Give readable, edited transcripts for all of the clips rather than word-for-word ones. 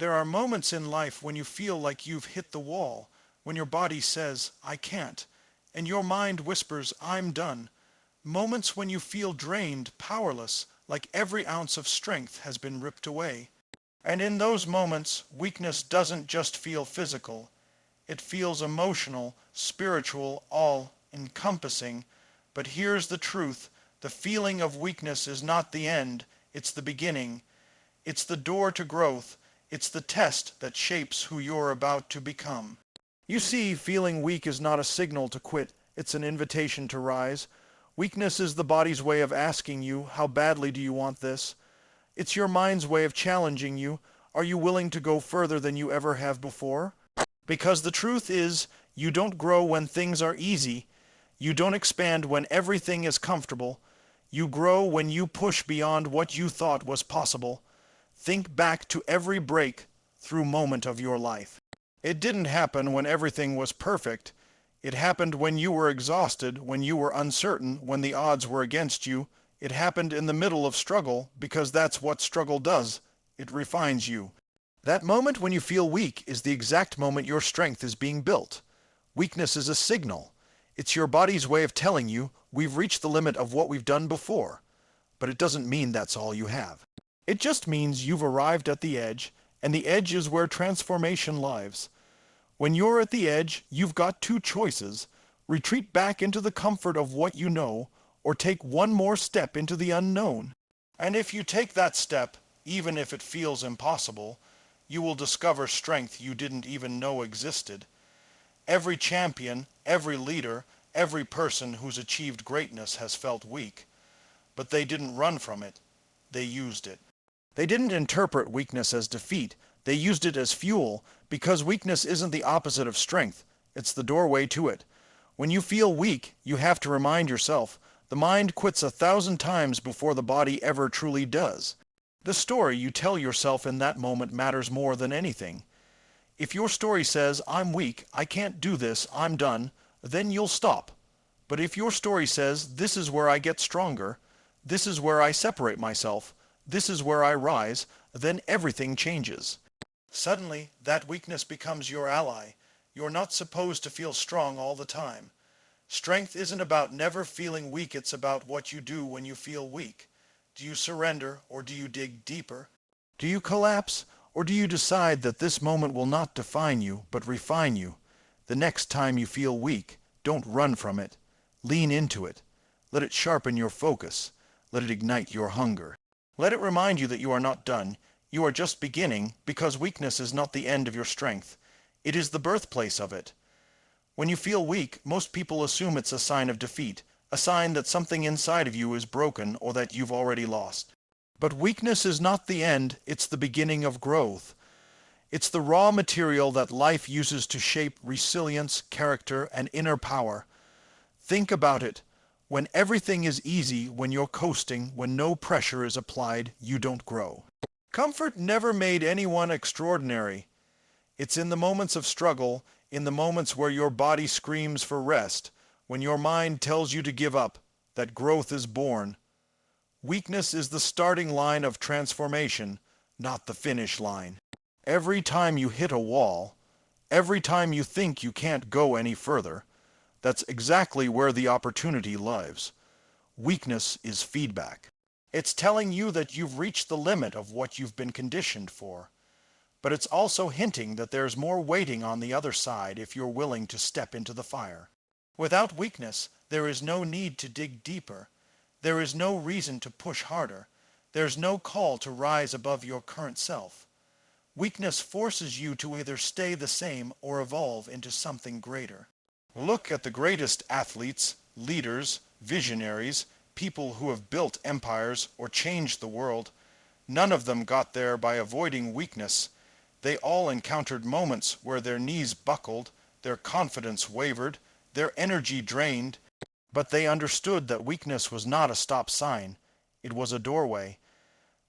There are moments in life when you feel like you've hit the wall, when your body says, I can't, and your mind whispers, I'm done. Moments when you feel drained, powerless, like every ounce of strength has been ripped away. And in those moments, weakness doesn't just feel physical. It feels emotional, spiritual, all-encompassing. But here's the truth. The feeling of weakness is not the end, it's the beginning. It's the door to growth. It's the test that shapes who you're about to become. You see, feeling weak is not a signal to quit. It's an invitation to rise. Weakness is the body's way of asking you, how badly do you want this? It's your mind's way of challenging you. Are you willing to go further than you ever have before? Because the truth is, you don't grow when things are easy. You don't expand when everything is comfortable. You grow when you push beyond what you thought was possible. Think back to every breakthrough moment of your life. It didn't happen when everything was perfect. It happened when you were exhausted, when you were uncertain, when the odds were against you. It happened in the middle of struggle, because that's what struggle does. It refines you. That moment when you feel weak is the exact moment your strength is being built. Weakness is a signal. It's your body's way of telling you, we've reached the limit of what we've done before. But it doesn't mean that's all you have. It just means you've arrived at the edge, and the edge is where transformation lies. When you're at the edge, you've got two choices: retreat back into the comfort of what you know, or take one more step into the unknown. And if you take that step, even if it feels impossible, you will discover strength you didn't even know existed. Every champion, every leader, every person who's achieved greatness has felt weak. But they didn't run from it. They used it. They didn't interpret weakness as defeat. They used it as fuel, because weakness isn't the opposite of strength. It's the doorway to it. When you feel weak, you have to remind yourself, the mind quits 1,000 times before the body ever truly does. The story you tell yourself in that moment matters more than anything. If your story says, I'm weak, I can't do this, I'm done, then you'll stop. But if your story says, this is where I get stronger, this is where I separate myself, this is where I rise, then everything changes. Suddenly, that weakness becomes your ally. You're not supposed to feel strong all the time. Strength isn't about never feeling weak, it's about what you do when you feel weak. Do you surrender, or do you dig deeper? Do you collapse, or do you decide that this moment will not define you, but refine you? The next time you feel weak, don't run from it. Lean into it. Let it sharpen your focus. Let it ignite your hunger. Let it remind you that you are not done. You are just beginning, because weakness is not the end of your strength. It is the birthplace of it. When you feel weak, most people assume it's a sign of defeat, a sign that something inside of you is broken or that you've already lost. But weakness is not the end, it's the beginning of growth. It's the raw material that life uses to shape resilience, character, and inner power. Think about it. When everything is easy, when you're coasting, when no pressure is applied, you don't grow. Comfort never made anyone extraordinary. It's in the moments of struggle, in the moments where your body screams for rest, when your mind tells you to give up, that growth is born. Weakness is the starting line of transformation, not the finish line. Every time you hit a wall, every time you think you can't go any further, that's exactly where the opportunity lies. Weakness is feedback. It's telling you that you've reached the limit of what you've been conditioned for. But it's also hinting that there's more waiting on the other side if you're willing to step into the fire. Without weakness, there is no need to dig deeper. There is no reason to push harder. There's no call to rise above your current self. Weakness forces you to either stay the same or evolve into something greater. Look at the greatest athletes, leaders, visionaries, people who have built empires or changed the world. None of them got there by avoiding weakness. They all encountered moments where their knees buckled, their confidence wavered, their energy drained, but they understood that weakness was not a stop sign. It was a doorway.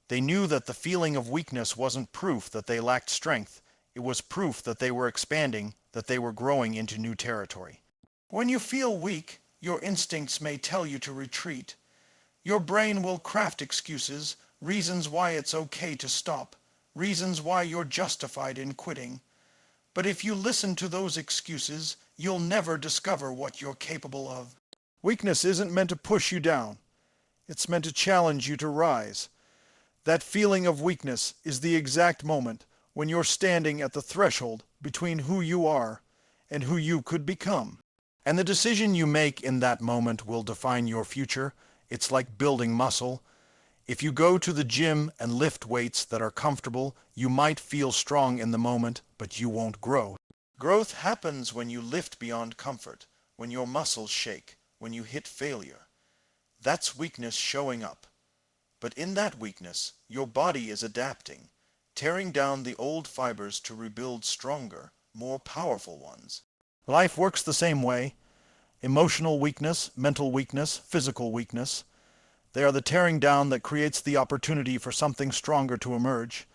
They knew that the feeling of weakness wasn't proof that they lacked strength. It was proof that they were expanding, that they were growing into new territory. When you feel weak, your instincts may tell you to retreat. Your brain will craft excuses, reasons why it's okay to stop. reasons why you're justified in quitting. But if you listen to those excuses, you'll never discover what you're capable of. Weakness isn't meant to push you down. It's meant to challenge you to rise. That feeling of weakness is the exact moment when you're standing at the threshold between who you are and who you could become. And the decision you make in that moment will define your future. It's like building muscle. If you go to the gym and lift weights that are comfortable, you might feel strong in the moment, but you won't grow. Growth happens when you lift beyond comfort, when your muscles shake, when you hit failure. That's weakness showing up. But in that weakness, your body is adapting, tearing down the old fibers to rebuild stronger, more powerful ones. Life works the same way. Emotional weakness, mental weakness, physical weakness. They are the tearing down that creates the opportunity for something stronger to emerge.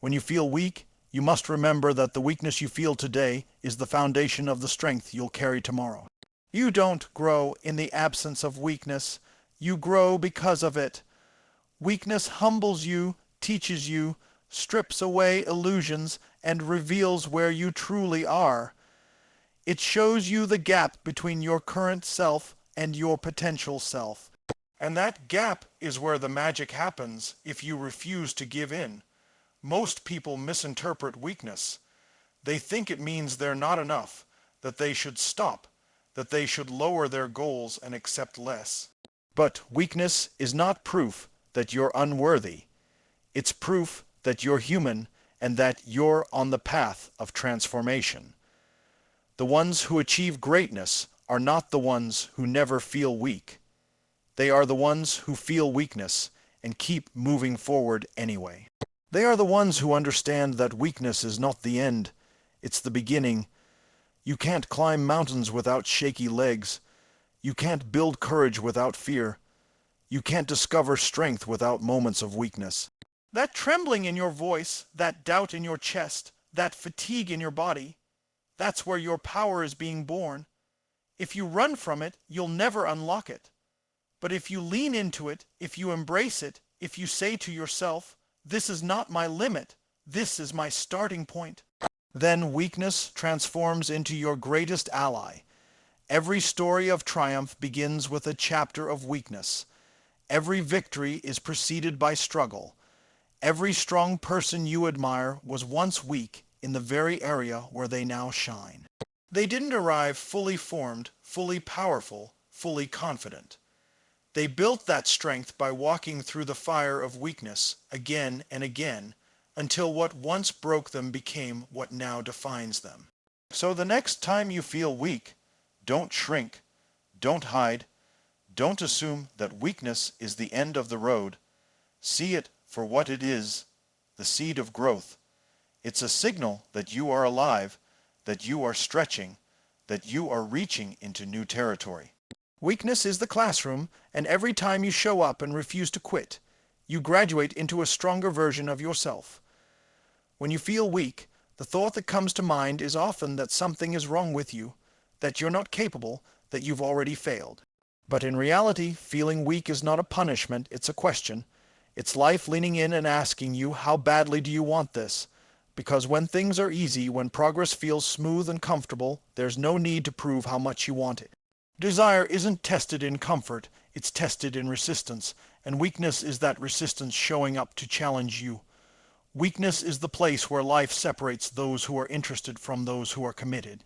When you feel weak, you must remember that the weakness you feel today is the foundation of the strength you'll carry tomorrow. You don't grow in the absence of weakness. You grow because of it. Weakness humbles you, teaches you, strips away illusions, and reveals where you truly are. It shows you the gap between your current self and your potential self. And that gap is where the magic happens if you refuse to give in. Most people misinterpret weakness. They think it means they're not enough, that they should stop, that they should lower their goals and accept less. But weakness is not proof that you're unworthy. It's proof that you're human and that you're on the path of transformation. The ones who achieve greatness are not the ones who never feel weak. They are the ones who feel weakness and keep moving forward anyway. They are the ones who understand that weakness is not the end, it's the beginning. You can't climb mountains without shaky legs. You can't build courage without fear. You can't discover strength without moments of weakness. That trembling in your voice, that doubt in your chest, that fatigue in your body, that's where your power is being born. If you run from it, you'll never unlock it. But if you lean into it, if you embrace it, if you say to yourself, "This is not my limit, this is my starting point," then weakness transforms into your greatest ally. Every story of triumph begins with a chapter of weakness. Every victory is preceded by struggle. Every strong person you admire was once weak in the very area where they now shine. They didn't arrive fully formed, fully powerful, fully confident. They built that strength by walking through the fire of weakness again and again until what once broke them became what now defines them. So the next time you feel weak, don't shrink, don't hide, don't assume that weakness is the end of the road. See it for what it is, the seed of growth. It's a signal that you are alive, that you are stretching, that you are reaching into new territory. Weakness is the classroom, and every time you show up and refuse to quit, you graduate into a stronger version of yourself. When you feel weak, the thought that comes to mind is often that something is wrong with you, that you're not capable, that you've already failed. But in reality, feeling weak is not a punishment, it's a question. It's life leaning in and asking you, how badly do you want this? Because when things are easy, when progress feels smooth and comfortable, there's no need to prove how much you want it. Desire isn't tested in comfort, it's tested in resistance, and weakness is that resistance showing up to challenge you. Weakness is the place where life separates those who are interested from those who are committed.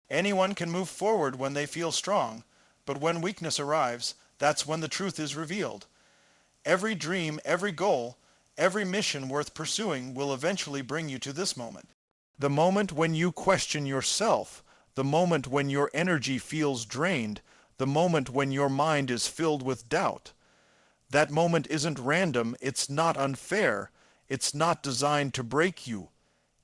Anyone can move forward when they feel strong, but when weakness arrives, that's when the truth is revealed. Every dream, every goal, every mission worth pursuing will eventually bring you to this moment. The moment when you question yourself, the moment when your energy feels drained, the moment when your mind is filled with doubt. That moment isn't random, it's not unfair, it's not designed to break you.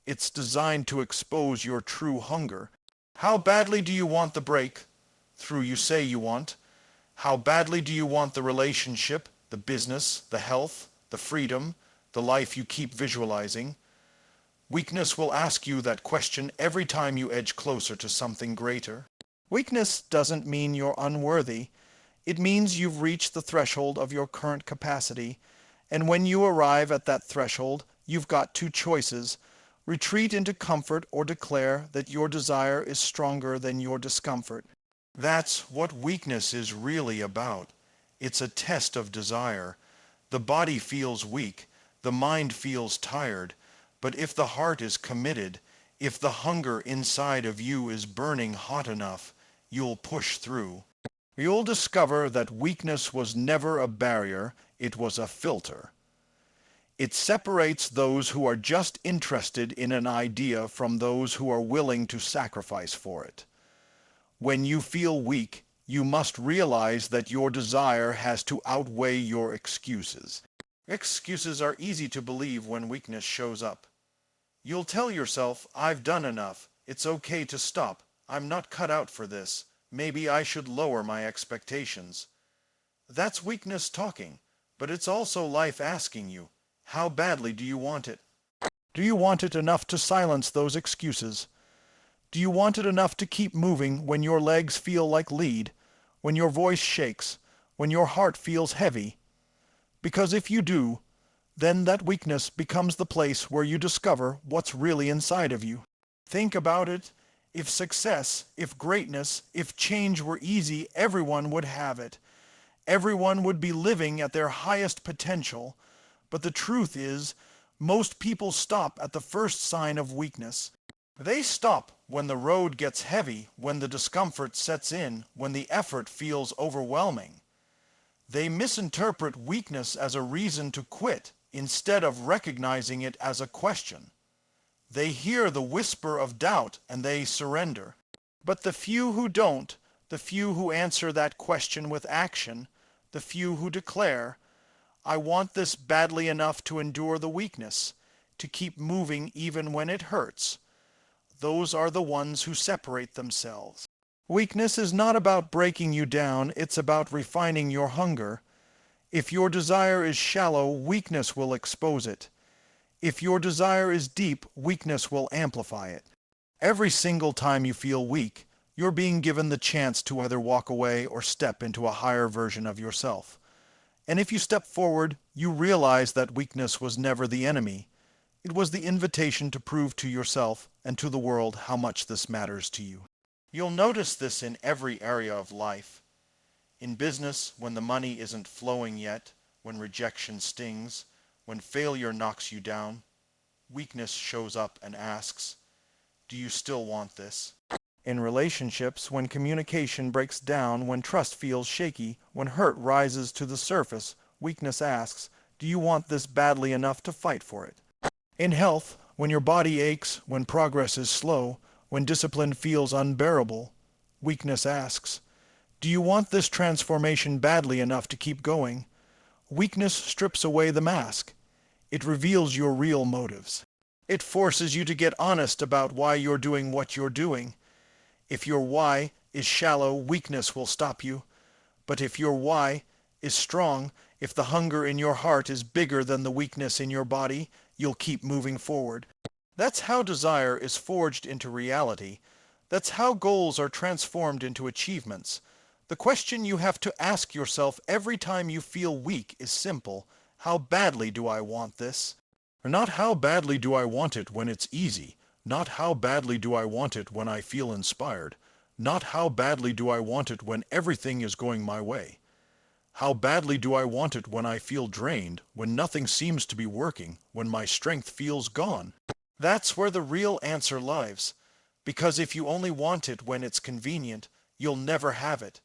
It's designed to expose your true hunger. How badly do you want the break through you say you want? How badly do you want the relationship, the business, the health, the freedom, the life you keep visualizing? Weakness will ask you that question every time you edge closer to something greater. Weakness doesn't mean you're unworthy. It means you've reached the threshold of your current capacity, and when you arrive at that threshold, you've got two choices. Retreat into comfort or declare that your desire is stronger than your discomfort. That's what weakness is really about. It's a test of desire. The body feels weak, the mind feels tired, but if the heart is committed, if the hunger inside of you is burning hot enough, you'll push through. You'll discover that weakness was never a barrier, it was a filter. It separates those who are just interested in an idea from those who are willing to sacrifice for it. When you feel weak, you must realize that your desire has to outweigh your excuses. Excuses are easy to believe when weakness shows up. You'll tell yourself, I've done enough, it's okay to stop, I'm not cut out for this, maybe I should lower my expectations. That's weakness talking, but it's also life asking you, how badly do you want it? Do you want it enough to silence those excuses? Do you want it enough to keep moving when your legs feel like lead, when your voice shakes, when your heart feels heavy? Because if you do, then that weakness becomes the place where you discover what's really inside of you. Think about it. If success, if greatness, if change were easy, everyone would have it. Everyone would be living at their highest potential. But the truth is, most people stop at the first sign of weakness. They stop when the road gets heavy, when the discomfort sets in, when the effort feels overwhelming. They misinterpret weakness as a reason to quit instead of recognizing it as a question. They hear the whisper of doubt and they surrender. But the few who don't, the few who answer that question with action, the few who declare, I want this badly enough to endure the weakness, to keep moving even when it hurts, those are the ones who separate themselves. Weakness is not about breaking you down, it's about refining your hunger. If your desire is shallow, weakness will expose it. If your desire is deep, weakness will amplify it. Every single time you feel weak, you're being given the chance to either walk away or step into a higher version of yourself. And if you step forward, you realize that weakness was never the enemy. It was the invitation to prove to yourself and to the world how much this matters to you. You'll notice this in every area of life. In business, when the money isn't flowing yet, when rejection stings, when failure knocks you down, weakness shows up and asks, do you still want this? In relationships, when communication breaks down, when trust feels shaky, when hurt rises to the surface, weakness asks, do you want this badly enough to fight for it? In health, when your body aches, when progress is slow, when discipline feels unbearable, weakness asks, do you want this transformation badly enough to keep going? Weakness strips away the mask. It reveals your real motives. It forces you to get honest about why you're doing what you're doing. If your why is shallow, weakness will stop you. But if your why is strong, if the hunger in your heart is bigger than the weakness in your body, you'll keep moving forward. That's how desire is forged into reality. That's how goals are transformed into achievements. The question you have to ask yourself every time you feel weak is simple. How badly do I want this? Not how badly do I want it when it's easy. Not how badly do I want it when I feel inspired. Not how badly do I want it when everything is going my way. How badly do I want it when I feel drained, when nothing seems to be working, when my strength feels gone? That's where the real answer lies. Because if you only want it when it's convenient, you'll never have it.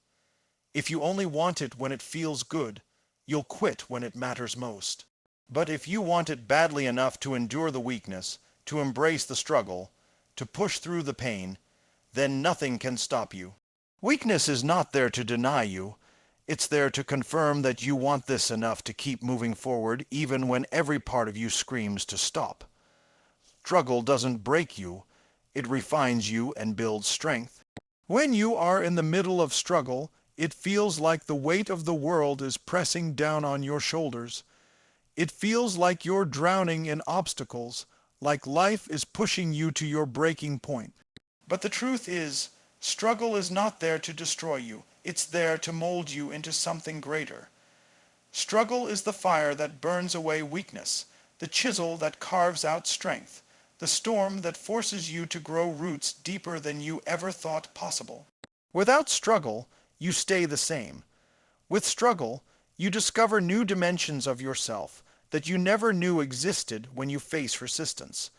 If you only want it when it feels good, you'll quit when it matters most. But if you want it badly enough to endure the weakness, to embrace the struggle, to push through the pain, then nothing can stop you. Weakness is not there to deny you. It's there to confirm that you want this enough to keep moving forward even when every part of you screams to stop. Struggle doesn't break you. It refines you and builds strength. When you are in the middle of struggle, it feels like the weight of the world is pressing down on your shoulders. It feels like you're drowning in obstacles, like life is pushing you to your breaking point. But the truth is, struggle is not there to destroy you. It's there to mold you into something greater. Struggle is the fire that burns away weakness, the chisel that carves out strength, the storm that forces you to grow roots deeper than you ever thought possible. Without struggle, you stay the same. With struggle, you discover new dimensions of yourself that you never knew existed when you face resistance,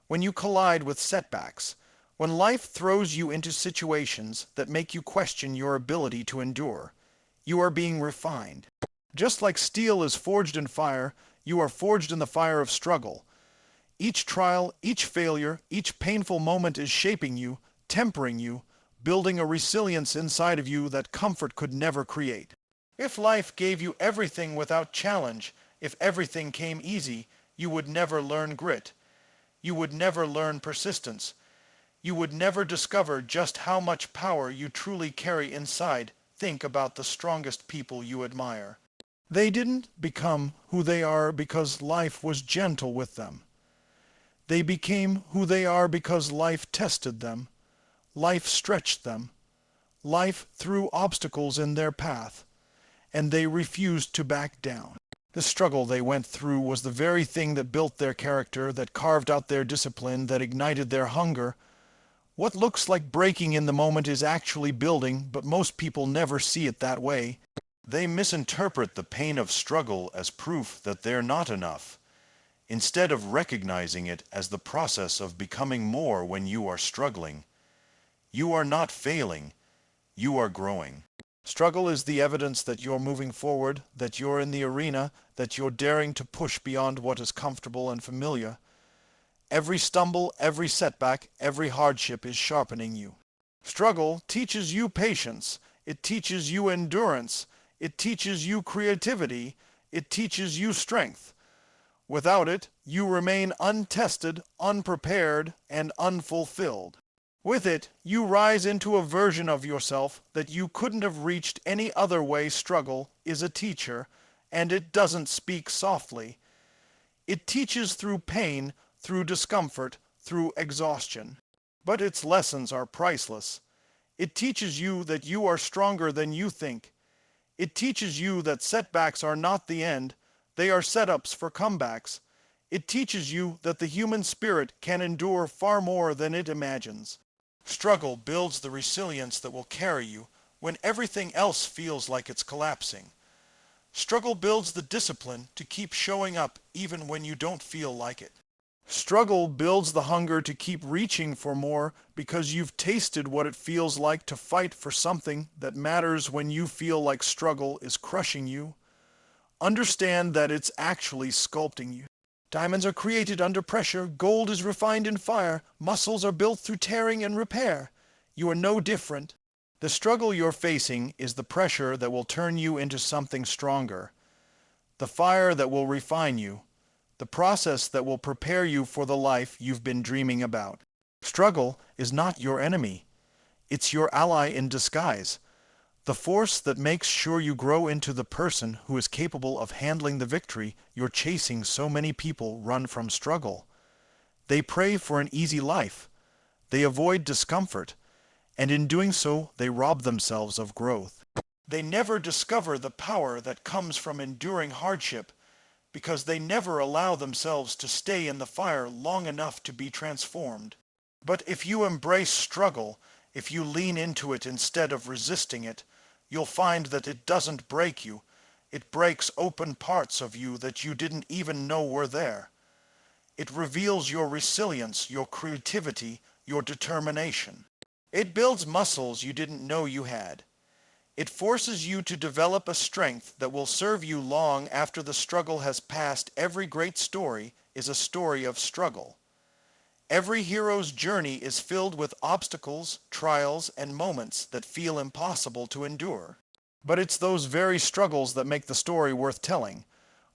when you collide with setbacks, when life throws you into situations that make you question your ability to endure. You are being refined. Just like steel is forged in fire, you are forged in the fire of struggle. Each trial, each failure, each painful moment is shaping you, tempering you, building a resilience inside of you that comfort could never create. If life gave you everything without challenge, if everything came easy, you would never learn grit. You would never learn persistence. You would never discover just how much power you truly carry inside. Think about the strongest people you admire. They didn't become who they are because life was gentle with them. They became who they are because life tested them. Life stretched them. Life threw obstacles in their path, and they refused to back down. The struggle they went through was the very thing that built their character, that carved out their discipline, that ignited their hunger. What looks like breaking in the moment is actually building, but most people never see it that way. They misinterpret the pain of struggle as proof that they're not enough, instead of recognizing it as the process of becoming more when you are struggling. You are not failing, you are growing. Struggle is the evidence that you're moving forward, that you're in the arena, that you're daring to push beyond what is comfortable and familiar. Every stumble, every setback, every hardship is sharpening you. Struggle teaches you patience. It teaches you endurance. It teaches you creativity. It teaches you strength. Without it, you remain untested, unprepared, and unfulfilled. With it, you rise into a version of yourself that you couldn't have reached any other way. Struggle is a teacher, and it doesn't speak softly. It teaches through pain, through discomfort, through exhaustion. But its lessons are priceless. It teaches you that you are stronger than you think. It teaches you that setbacks are not the end, they are setups for comebacks. It teaches you that the human spirit can endure far more than it imagines. Struggle builds the resilience that will carry you when everything else feels like it's collapsing. Struggle builds the discipline to keep showing up even when you don't feel like it. Struggle builds the hunger to keep reaching for more because you've tasted what it feels like to fight for something that matters when you feel like struggle is crushing you. Understand that it's actually sculpting you. Diamonds are created under pressure, gold is refined in fire, muscles are built through tearing and repair. You are no different. The struggle you're facing is the pressure that will turn you into something stronger, the fire that will refine you, the process that will prepare you for the life you've been dreaming about. Struggle is not your enemy. It's your ally in disguise. The force that makes sure you grow into the person who is capable of handling the victory you're chasing. So many people run from struggle. They pray for an easy life. They avoid discomfort, and in doing so, they rob themselves of growth. They never discover the power that comes from enduring hardship because they never allow themselves to stay in the fire long enough to be transformed. But if you embrace struggle, if you lean into it instead of resisting it, you'll find that it doesn't break you. It breaks open parts of you that you didn't even know were there. It reveals your resilience, your creativity, your determination. It builds muscles you didn't know you had. It forces you to develop a strength that will serve you long after the struggle has passed. Every great story is a story of struggle. Every hero's journey is filled with obstacles, trials, and moments that feel impossible to endure. But it's those very struggles that make the story worth telling.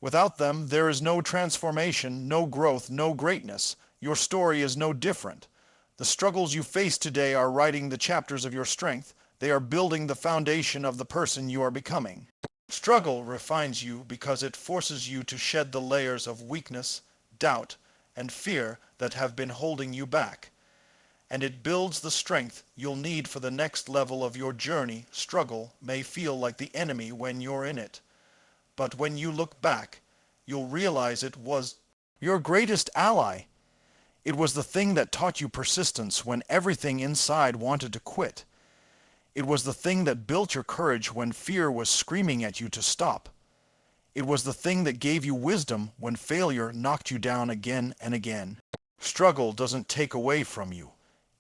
Without them, there is no transformation, no growth, no greatness. Your story is no different. The struggles you face today are writing the chapters of your strength. They are building the foundation of the person you are becoming. Struggle refines you because it forces you to shed the layers of weakness, doubt, and fear that have been holding you back. And it builds the strength you'll need for the next level of your journey. Struggle may feel like the enemy when you're in it, but when you look back, you'll realize it was Your greatest ally. It was the thing that taught you persistence when everything inside wanted to quit. It was the thing that built your courage when fear was screaming at you to stop. It was the thing that gave you wisdom when failure knocked you down again and again. Struggle doesn't take away from you.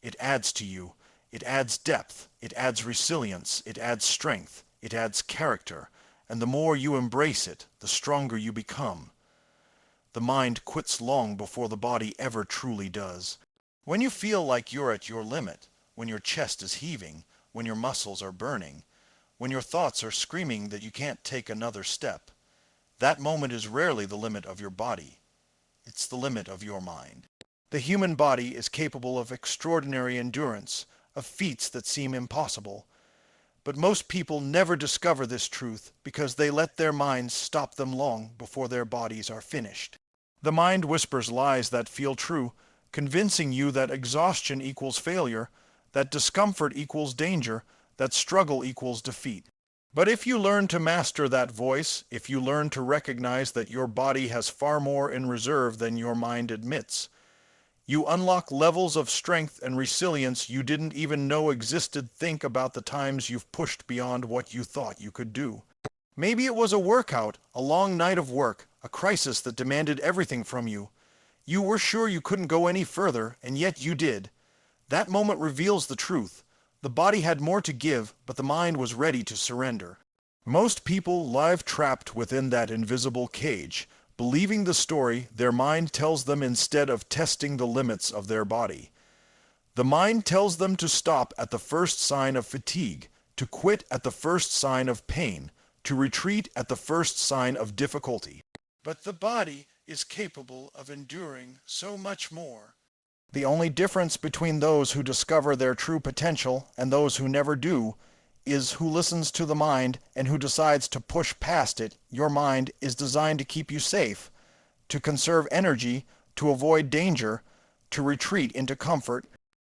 It adds to you. It adds depth. It adds resilience. It adds strength. It adds character. And the more you embrace it, the stronger you become. The mind quits long before the body ever truly does. When you feel like you're at your limit, when your chest is heaving, when your muscles are burning, when your thoughts are screaming that you can't take another step, that moment is rarely the limit of your body. It's the limit of your mind. The human body is capable of extraordinary endurance, of feats that seem impossible. But most people never discover this truth because they let their minds stop them long before their bodies are finished. The mind whispers lies that feel true, convincing you that exhaustion equals failure, that discomfort equals danger, that struggle equals defeat. But if you learn to master that voice, if you learn to recognize that your body has far more in reserve than your mind admits, you unlock levels of strength and resilience you didn't even know existed. Think about the times you've pushed beyond what you thought you could do. Maybe it was a workout, a long night of work, a crisis that demanded everything from you. You were sure you couldn't go any further, and yet you did. That moment reveals the truth. The body had more to give, but the mind was ready to surrender. Most people live trapped within that invisible cage, believing the story their mind tells them instead of testing the limits of their body. The mind tells them to stop at the first sign of fatigue, to quit at the first sign of pain, to retreat at the first sign of difficulty. But the body is capable of enduring so much more. The only difference between those who discover their true potential and those who never do is who listens to the mind and who decides to push past it. Your mind is designed to keep you safe, to conserve energy, to avoid danger, to retreat into comfort.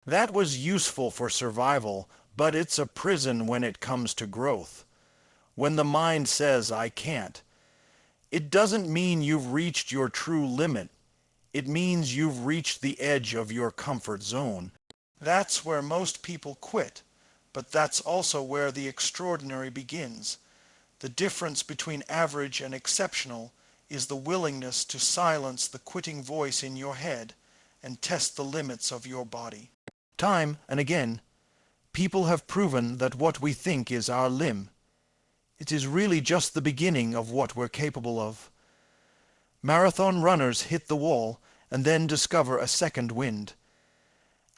That was useful for survival, but it's a prison when it comes to growth. When the mind says, "I can't," it doesn't mean you've reached your true limit. It means you've reached the edge of your comfort zone. That's where most people quit, but that's also where the extraordinary begins. The difference between average and exceptional is the willingness to silence the quitting voice in your head and test the limits of your body. Time and again, people have proven that what we think is our limb. It is really just the beginning of what we're capable of. Marathon runners hit the wall and then discover a second wind.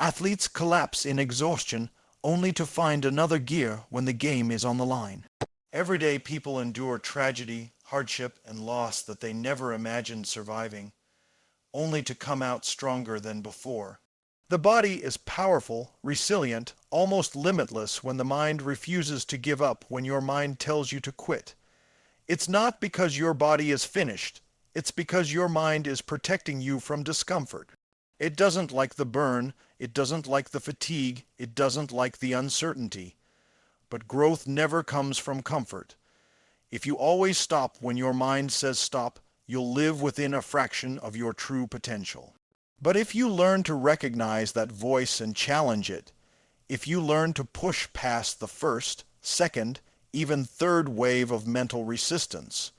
Athletes collapse in exhaustion only to find another gear when the game is on the line. Every day people endure tragedy, hardship, and loss that they never imagined surviving, only to come out stronger than before. The body is powerful, resilient, almost limitless when the mind refuses to give up when your mind tells you to quit. It's not because your body is finished. It's because your mind is protecting you from discomfort. It doesn't like the burn, it doesn't like the fatigue, it doesn't like the uncertainty. But growth never comes from comfort. If you always stop when your mind says stop, you'll live within a fraction of your true potential. But if you learn to recognize that voice and challenge it, if you learn to push past the first, second, even third wave of mental resistance,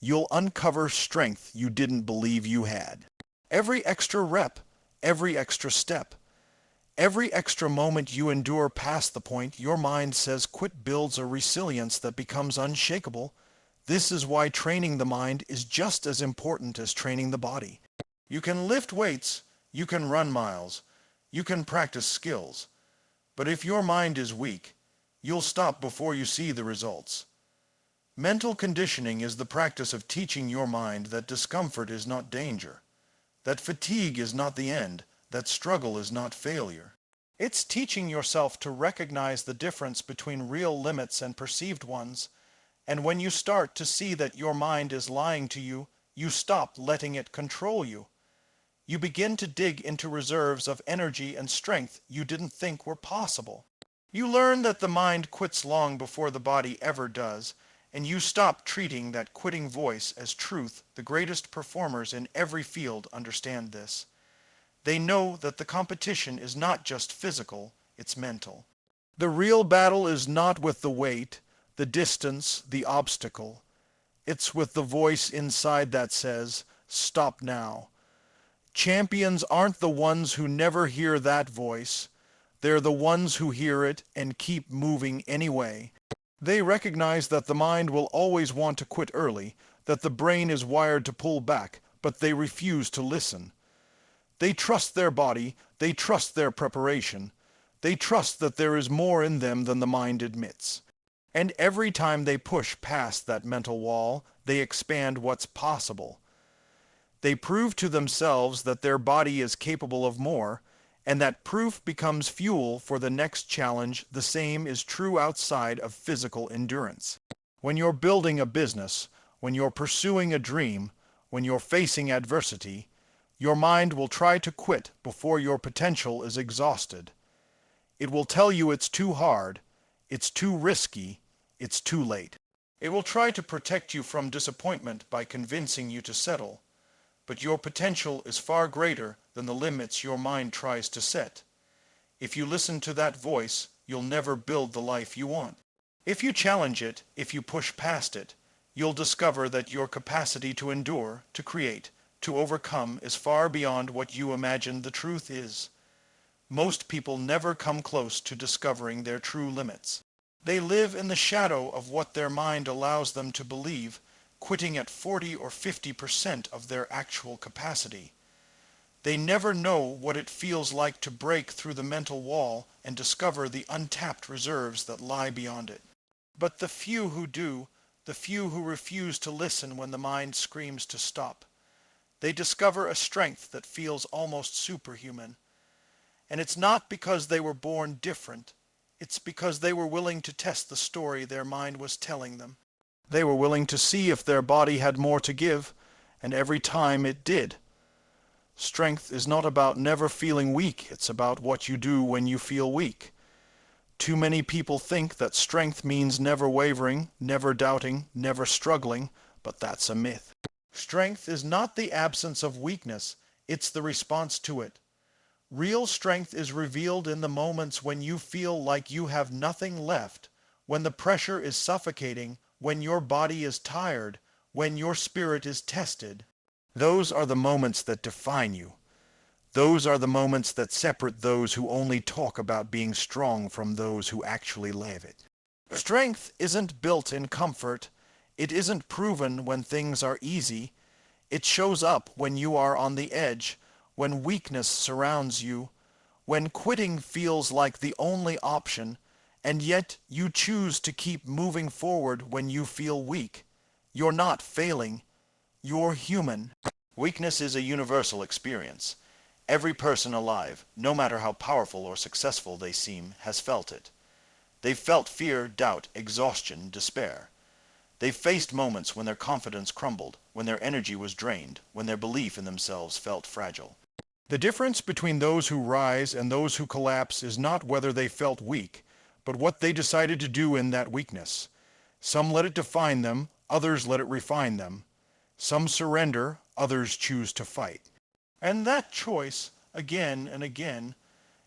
you'll uncover strength you didn't believe you had. Every extra rep, every extra step, every extra moment you endure past the point your mind says quit builds a resilience that becomes unshakable. This is why training the mind is just as important as training the body. You can lift weights, you can run miles, you can practice skills, but if your mind is weak, you'll stop before you see the results. Mental conditioning is the practice of teaching your mind that discomfort is not danger, that fatigue is not the end, that struggle is not failure. It's teaching yourself to recognize the difference between real limits and perceived ones, and when you start to see that your mind is lying to you, you stop letting it control you. You begin to dig into reserves of energy and strength you didn't think were possible. You learn that the mind quits long before the body ever does, and you stop treating that quitting voice as truth, the greatest performers in every field understand this. They know that the competition is not just physical, it's mental. The real battle is not with the weight, the distance, the obstacle. It's with the voice inside that says, "Stop now." Champions aren't the ones who never hear that voice. They're the ones who hear it and keep moving anyway. They recognize that the mind will always want to quit early, that the brain is wired to pull back, but they refuse to listen. They trust their body, they trust their preparation. They trust that there is more in them than the mind admits. And every time they push past that mental wall, they expand what's possible. They prove to themselves that their body is capable of more, and that proof becomes fuel for the next challenge. The same is true outside of physical endurance. When you're building a business, when you're pursuing a dream, when you're facing adversity, your mind will try to quit before your potential is exhausted. It will tell you it's too hard, it's too risky, it's too late. It will try to protect you from disappointment by convincing you to settle. But your potential is far greater than the limits your mind tries to set. If you listen to that voice, you'll never build the life you want. If you challenge it, if you push past it, you'll discover that your capacity to endure, to create, to overcome is far beyond what you imagine the truth is. Most people never come close to discovering their true limits. They live in the shadow of what their mind allows them to believe, quitting at 40 or 50% of their actual capacity. They never know what it feels like to break through the mental wall and discover the untapped reserves that lie beyond it. But the few who do, the few who refuse to listen when the mind screams to stop, they discover a strength that feels almost superhuman. And it's not because they were born different, it's because they were willing to test the story their mind was telling them. They were willing to see if their body had more to give, and every time it did. Strength is not about never feeling weak, it's about what you do when you feel weak. Too many people think that strength means never wavering, never doubting, never struggling, but that's a myth. Strength is not the absence of weakness, it's the response to it. Real strength is revealed in the moments when you feel like you have nothing left, when the pressure is suffocating, when your body is tired, when your spirit is tested. Those are the moments that define you. Those are the moments that separate those who only talk about being strong from those who actually live it. Strength isn't built in comfort. It isn't proven when things are easy. It shows up when you are on the edge, when weakness surrounds you, when quitting feels like the only option, and yet you choose to keep moving forward when you feel weak. You're not failing. You're human. Weakness is a universal experience. Every person alive, no matter how powerful or successful they seem, has felt it. They've felt fear, doubt, exhaustion, despair. They've faced moments when their confidence crumbled, when their energy was drained, when their belief in themselves felt fragile. The difference between those who rise and those who collapse is not whether they felt weak, but what they decided to do in that weakness. Some let it define them, others let it refine them. Some surrender, others choose to fight. And that choice, again and again,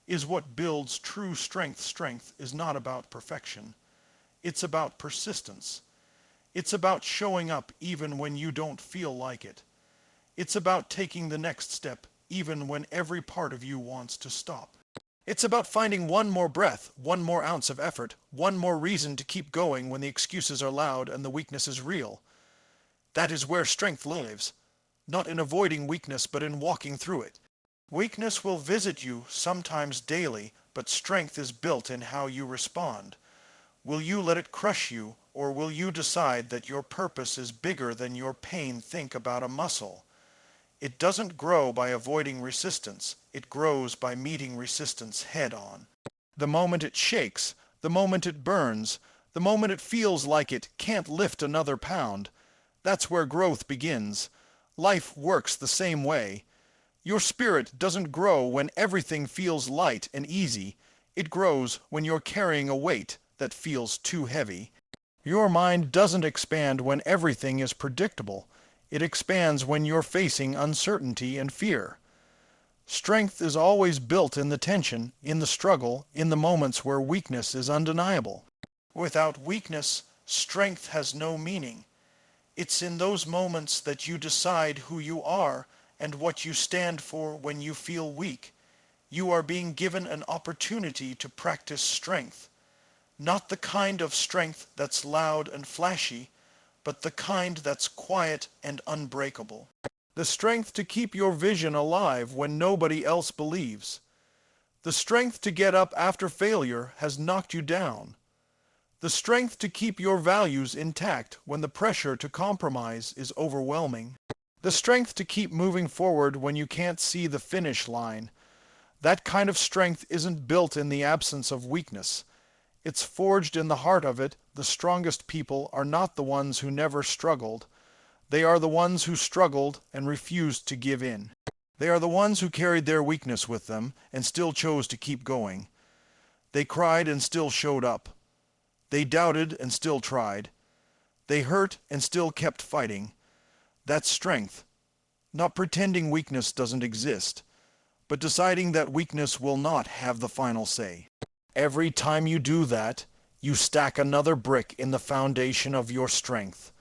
is what builds true strength. Strength is not about perfection. It's about persistence. It's about showing up even when you don't feel like it. It's about taking the next step even when every part of you wants to stop. It's about finding one more breath, one more ounce of effort, one more reason to keep going when the excuses are loud and the weakness is real. That is where strength lives, not in avoiding weakness, but in walking through it. Weakness will visit you, sometimes daily, but strength is built in how you respond. Will you let it crush you, or will you decide that your purpose is bigger than your pain? Think about a muscle. It doesn't grow by avoiding resistance. It grows by meeting resistance head-on. The moment it shakes, the moment it burns, the moment it feels like it can't lift another pound, that's where growth begins. Life works the same way. Your spirit doesn't grow when everything feels light and easy. It grows when you're carrying a weight that feels too heavy. Your mind doesn't expand when everything is predictable. It expands when you're facing uncertainty and fear. Strength is always built in the tension, in the struggle, in the moments where weakness is undeniable. Without weakness, strength has no meaning. It's in those moments that you decide who you are and what you stand for when you feel weak. You are being given an opportunity to practice strength. Not the kind of strength that's loud and flashy, but the kind that's quiet and unbreakable. The strength to keep your vision alive when nobody else believes. The strength to get up after failure has knocked you down. The strength to keep your values intact when the pressure to compromise is overwhelming. The strength to keep moving forward when you can't see the finish line. That kind of strength isn't built in the absence of weakness. It's forged in the heart of it. The strongest people are not the ones who never struggled. They are the ones who struggled and refused to give in. They are the ones who carried their weakness with them and still chose to keep going. They cried and still showed up. They doubted and still tried. They hurt and still kept fighting. That's strength. Not pretending weakness doesn't exist, but deciding that weakness will not have the final say. Every time you do that, you stack another brick in the foundation of your strength.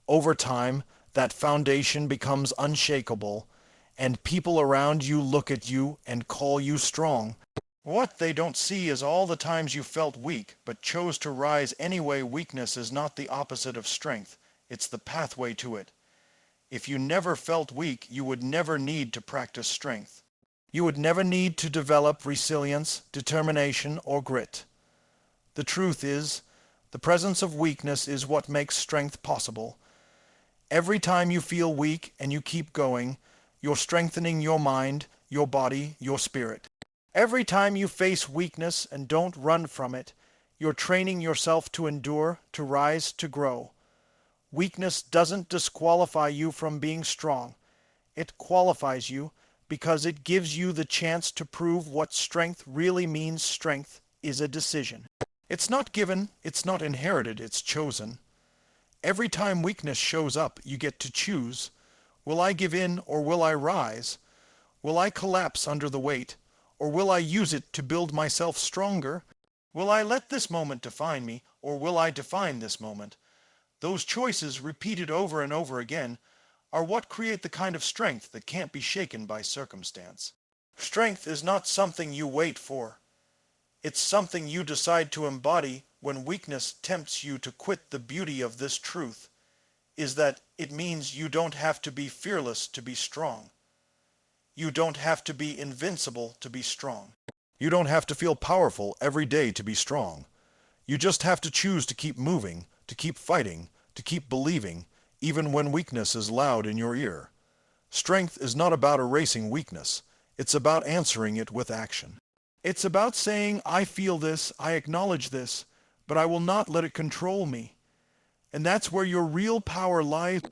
Over time, that foundation becomes unshakable, and people around you look at you and call you strong. What they don't see is all the times you felt weak, but chose to rise anyway. Weakness is not the opposite of strength. It's the pathway to it. If you never felt weak, you would never need to practice strength. You would never need to develop resilience, determination, or grit. The truth is, the presence of weakness is what makes strength possible. Every time you feel weak and you keep going, you're strengthening your mind, your body, your spirit. Every time you face weakness and don't run from it, you're training yourself to endure, to rise, to grow. Weakness doesn't disqualify you from being strong. It qualifies you because it gives you the chance to prove what strength really means. Strength is a decision. It's not given, it's not inherited, it's chosen. Every time weakness shows up, you get to choose. Will I give in or will I rise? Will I collapse under the weight, or will I use it to build myself stronger? Will I let this moment define me, or will I define this moment? Those choices, repeated over and over again, are what create the kind of strength that can't be shaken by circumstance. Strength is not something you wait for. It's something you decide to embody when weakness tempts you to quit. The beauty of this truth is that it means you don't have to be fearless to be strong. You don't have to be invincible to be strong. You don't have to feel powerful every day to be strong. You just have to choose to keep moving, to keep fighting, to keep believing, even when weakness is loud in your ear. Strength is not about erasing weakness. It's about answering it with action. It's about saying, I feel this, I acknowledge this, but I will not let it control me. And that's where your real power lies.